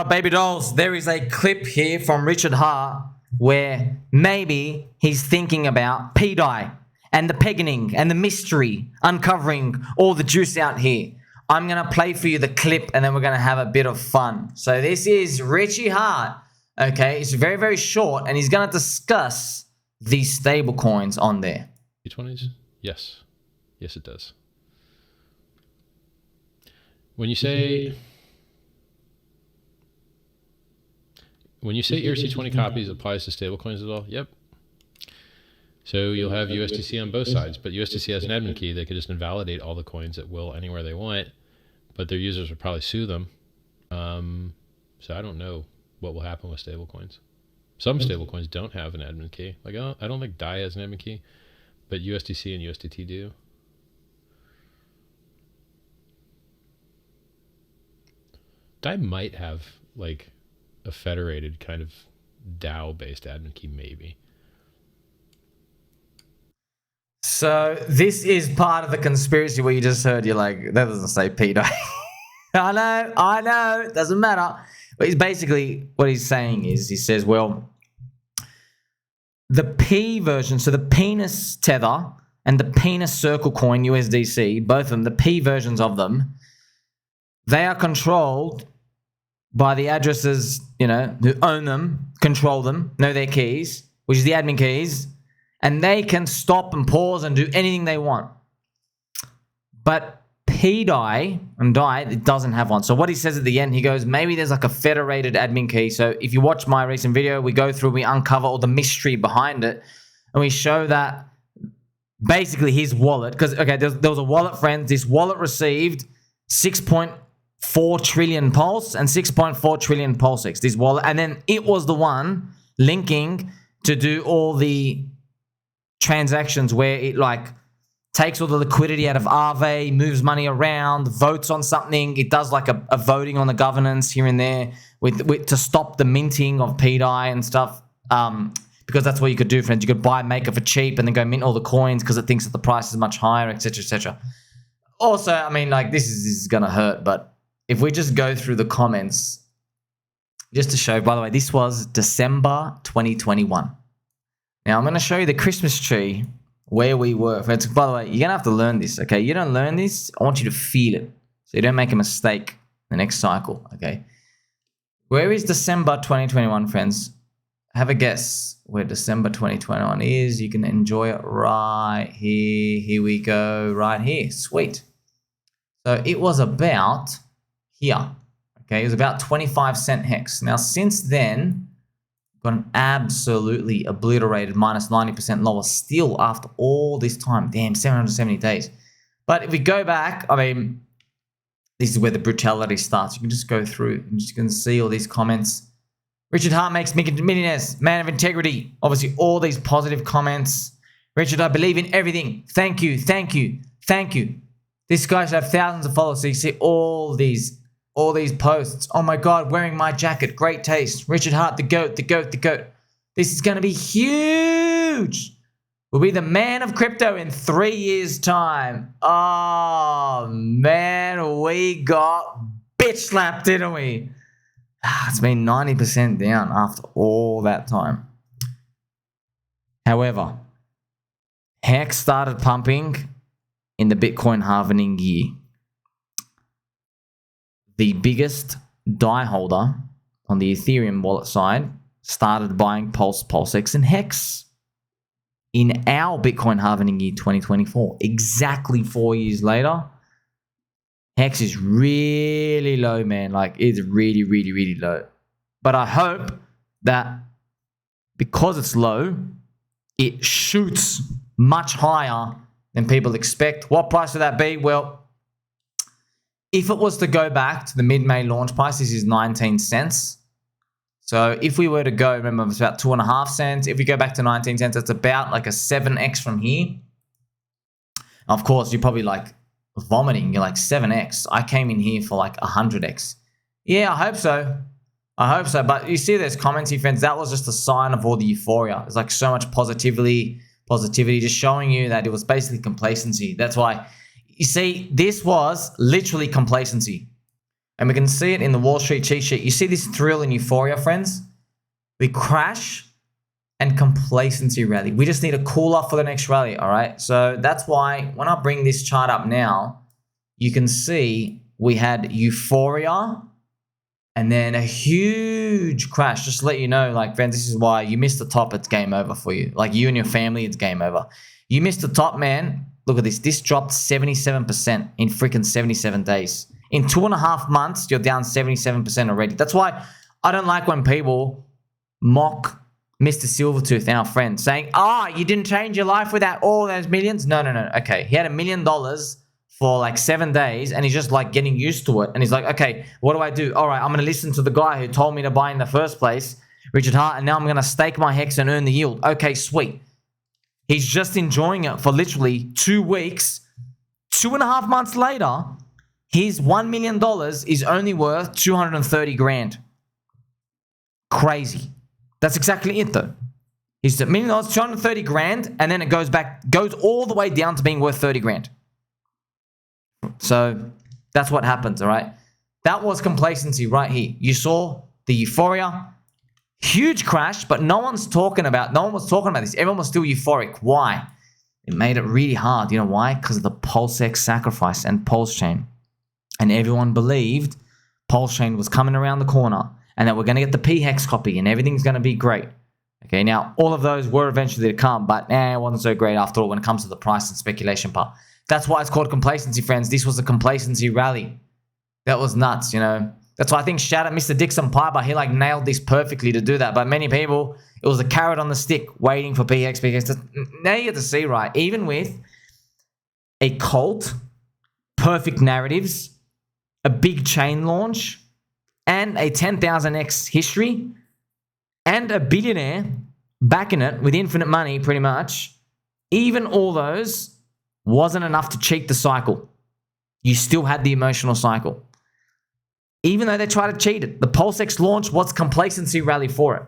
Baby dolls, there is a clip here from Richard Hart where maybe he's thinking about pDAI and the pegging and the mystery, uncovering all the juice out here. I'm going to play for you the clip and then we're going to have a bit of fun. So this is Richie Hart. Okay, it's very, very short and he's going to discuss these stable coins on there. T20s? Yes. Yes, it does. When you say ERC20 copies applies to stablecoins as well, yep. So you'll have USDC on both sides, but USDC has an admin key. They could just invalidate all the coins at will anywhere they want, but their users would probably sue them. So I don't know what will happen with stablecoins. Some stablecoins don't have an admin key. Like I don't think DAI has an admin key, but USDC and USDT do. DAI might have like a federated kind of DAO-based admin key, maybe. So this is part of the conspiracy where you just heard, you're like, that doesn't say pDAI. I know, it doesn't matter. But he's basically, what he's saying is, he says, well, the P version, so the penis tether and the penis circle coin USDC, both of them, the P versions of them, they are controlled by the addresses, you know, who own them, control them, know their keys, which is the admin keys, and they can stop and pause and do anything they want. But pDAI and DAI, it doesn't have one. So what he says at the end, he goes, maybe there's like a federated admin key. So if you watch my recent video, we go through, we uncover all the mystery behind it, and we show that basically his wallet, because, okay, there was a wallet, friends. This wallet received 6.4 trillion pulse and 6.4 trillion pulsex, this wallet. And then it was the one linking to do all the transactions where it like takes all the liquidity out of Aave, moves money around, votes on something. It does like a voting on the governance here and there with to stop the minting of pDAI and stuff. Because that's what you could do, friends. You could buy Maker for cheap and then go mint all the coins because it thinks that the price is much higher, etc., etc. Also, I mean, like, this is gonna hurt, but if we just go through the comments, just to show, by the way, this was December 2021. Now, I'm going to show you the Christmas tree where we were. Friends, by the way, you're going to have to learn this, okay? You don't learn this, I want you to feel it so you don't make a mistake the next cycle, okay? Where is December 2021, friends? Have a guess where December 2021 is. You can enjoy it right here. Here we go, right here. Sweet. So it was about here, okay? It was about 25-cent hex. Now, since then, got an absolutely obliterated minus 90% lower still after all this time. Damn, 770 days. But if we go back, I mean, this is where the brutality starts. You can just go through and you can see all these comments. Richard Hart makes millionaires, man of integrity. Obviously, all these positive comments. Richard, I believe in everything. Thank you, thank you, thank you. This guy should have thousands of followers. So you see all these posts. Oh my God, wearing my jacket. Great taste. Richard Hart, the GOAT, the GOAT, the GOAT. This is going to be huge. We'll be the man of crypto in 3 years' time. Oh, man, we got bitch slapped, didn't we? It's been 90% down after all that time. However, Hex started pumping in the Bitcoin halvening year. The biggest DAI holder on the Ethereum wallet side started buying Pulse, PulseX, and Hex in our Bitcoin halvening year 2024. Exactly 4 years later, Hex is really low, man. Like, it's really, really, really low. But I hope that because it's low, it shoots much higher than people expect. What price would that be? Well, if it was to go back to the mid-May launch price, this is 19 cents. So if we were to go, remember, it's about 2.5 cents. If we go back to 19 cents, that's about like a 7x from here. Of course, you're probably like vomiting. You're like 7x. I came in here for like 100x. Yeah, I hope so. I hope so. But you see there's comments here, friends. That was just a sign of all the euphoria. There's like so much positivity, just showing you that it was basically complacency. That's why, you see, this was literally complacency. And we can see it in the Wall Street cheat sheet. You see this thrill and euphoria, friends? We crash and complacency rally. We just need to cool off for the next rally, all right? So that's why when I bring this chart up now, you can see we had euphoria and then a huge crash. Just to let you know, like, friends, this is why you missed the top, it's game over for you. Like, you and your family, it's game over. You missed the top, man. Look at this. This dropped 77% in freaking 77 days. In 2.5 months, you're down 77% already. That's why I don't like when people mock Mr. Silvertooth, our friend, saying, you didn't change your life without all those millions. No. Okay, he had $1 million for like 7 days and he's just like getting used to it. And he's like, okay, what do I do? All right, I'm going to listen to the guy who told me to buy in the first place, Richard Hart, and now I'm going to stake my hex and earn the yield. Okay, sweet. He's just enjoying it for literally 2 weeks. 2.5 months later, his $1 million is only worth 230 grand. Crazy. That's exactly it though. He's $1 million, 230 grand, and then it goes all the way down to being worth 30 grand. So that's what happens, all right? That was complacency right here. You saw the euphoria, huge crash, but no one was talking about this. Everyone was still euphoric. Why? It made it really hard. You know why? Because of the PulseX sacrifice and Pulse Chain. And everyone believed Pulse Chain was coming around the corner and that we're going to get the p-Hex copy and everything's going to be great. Okay, now all of those were eventually to come, but it wasn't so great after all when it comes to the price and speculation part. That's why it's called complacency, friends. This was a complacency rally. That was nuts, you know. That's why I think shout out Mr. Dixon Piper. He like nailed this perfectly to do that. But many people, it was a carrot on the stick waiting for p-Hex. Now you get to see, right, even with a cult, perfect narratives, a big chain launch, and a 10,000x history, and a billionaire backing it with infinite money pretty much, even all those wasn't enough to cheat the cycle. You still had the emotional cycle. Even though they tried to cheat it, the PulseX launch was complacency rally for it.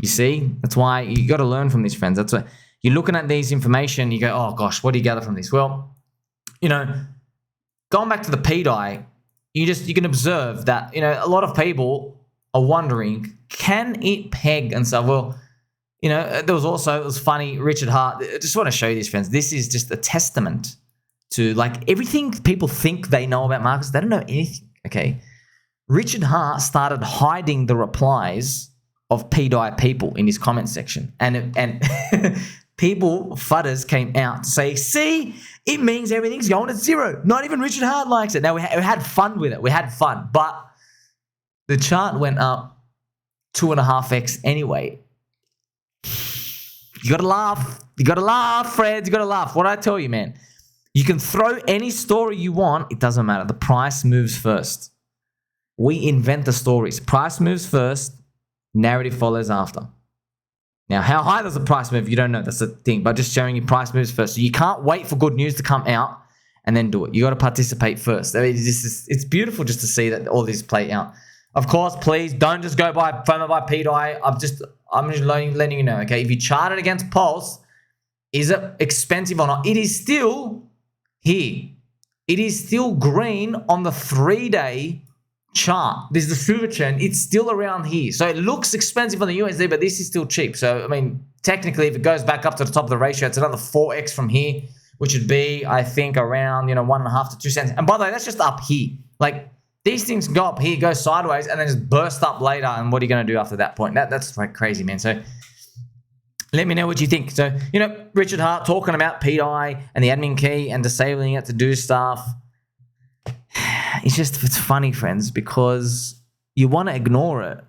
You see? That's why you got to learn from these, friends. That's why you're looking at these information, you go, oh gosh, what do you gather from this? Well, you know, going back to the pDAI, you can observe that, you know, a lot of people are wondering, can it peg and stuff? Well, you know, it was funny, Richard Hart. I just want to show you this, friends. This is just a testament to like everything people think they know about markets. They don't know anything, okay? Richard Hart started hiding the replies of pDAI people in his comment section. And people, fudders, came out to say, see, it means everything's going at zero. Not even Richard Hart likes it. Now, we had fun with it. We had fun. But the chart went up 2.5x anyway. You gotta laugh. You gotta laugh, Fred. You gotta laugh. What did I tell you, man? You can throw any story you want. It doesn't matter. The price moves first. We invent the stories. Price moves first. Narrative follows after. Now, how high does the price move? You don't know. That's the thing. But just showing you price moves first. So you can't wait for good news to come out and then do it. You got to participate first. I mean, it's beautiful just to see that all this play out. Of course, please don't just go by FOMO by pDAI. I'm just letting you know, okay? If you chart it against Pulse, is it expensive or not? It is still here. It is still green on the 3-day chart. This is the super trend. It's still around here. So it looks expensive on the USD, but this is still cheap. So, I mean, technically, if it goes back up to the top of the ratio, it's another 4x from here, which would be, I think, around, 1.5 to 2 cents. And by the way, that's just up here. Like, these things go up here, go sideways, and then just burst up later. And what are you going to do after that point? That's like crazy, man. So let me know what you think. So, Richard Hart talking about pDAI and the admin key and disabling it to do stuff. It's funny, friends, because you want to ignore it,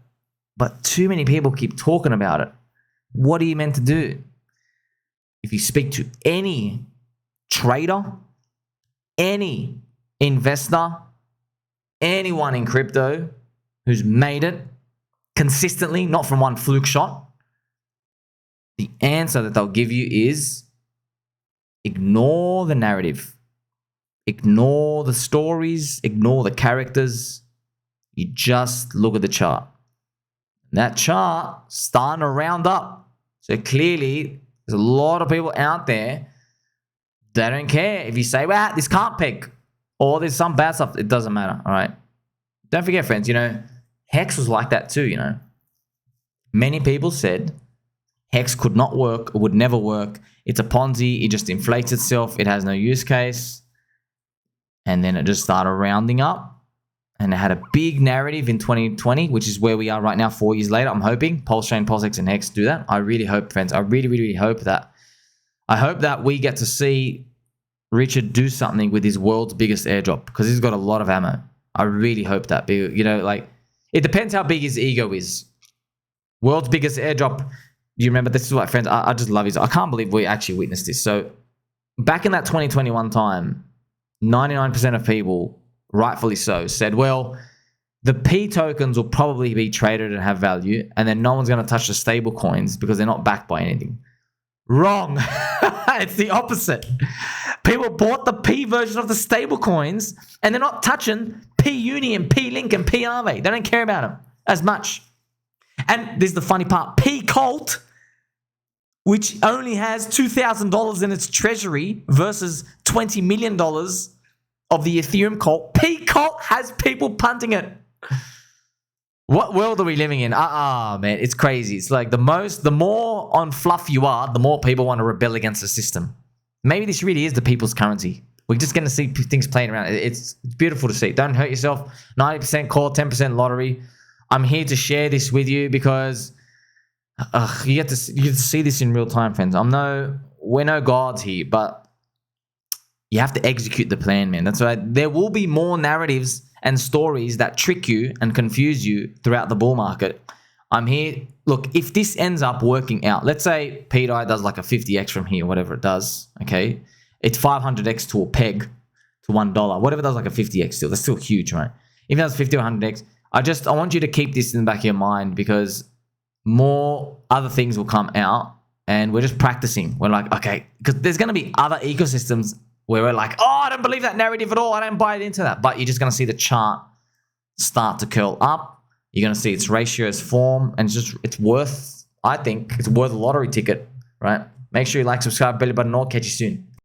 but too many people keep talking about it. What are you meant to do? If you speak to any trader, any investor, anyone in crypto who's made it consistently, not from one fluke shot, the answer that they'll give you is ignore the narrative. Ignore the stories, ignore the characters. You just look at the chart. That chart starting to round up. So clearly, there's a lot of people out there that don't care. If you say, well, this can't peg, or there's some bad stuff, it doesn't matter, all right? don't forget, friends, you know, Hex was like that too, you know. Many people said Hex could not work, would never work. It's a Ponzi. It just inflates itself. It has no use case. And then it just started rounding up. And it had a big narrative in 2020, which is where we are right now, 4 years later. I'm hoping Pulse Chain, PulseX, and Hex do that. I really hope, friends. I really, really, really hope that. I hope that we get to see Richard do something with his world's biggest airdrop, because he's got a lot of ammo. I really hope that. You know, like, it depends how big his ego is. World's biggest airdrop. You remember, this is what, friends, I just love his. I can't believe we actually witnessed this. So back in that 2021 time, 99% of people, rightfully so, said, well, the P tokens will probably be traded and have value, and then no one's going to touch the stable coins because they're not backed by anything. Wrong. It's the opposite. People bought the P version of the stable coins, and they're not touching P-Uni and P-Link and P-Aave. They don't care about them as much. And this is the funny part. P-Colt, which only has $2,000 in its treasury versus $20 million of the Ethereum Colt. P-Colt has people punting it. What world are we living in? Man, it's crazy. It's like the more on fluff you are, the more people want to rebel against the system. Maybe this really is the people's currency. We're just going to see things playing around. It's beautiful to see. Don't hurt yourself. 90% call, 10% lottery. I'm here to share this with you because you get to see this in real time, friends. We're no gods here, but you have to execute the plan, man. That's why there will be more narratives and stories that trick you and confuse you throughout the bull market. I'm here. Look, if this ends up working out, let's say pDAI does like a 50x from here, whatever it does, okay? It's 500x to a peg to $1. Whatever does like a 50x still, that's still huge, right? If it does 50 or 100x, I want you to keep this in the back of your mind, because more other things will come out and we're just practicing. We're like, okay, because there's going to be other ecosystems where we're like, oh, I don't believe that narrative at all. I don't buy into that. But you're just going to see the chart start to curl up. You're going to see its ratios form, and it's worth, I think, it's worth a lottery ticket, right? Make sure you like, subscribe, belly button, all. Catch you soon.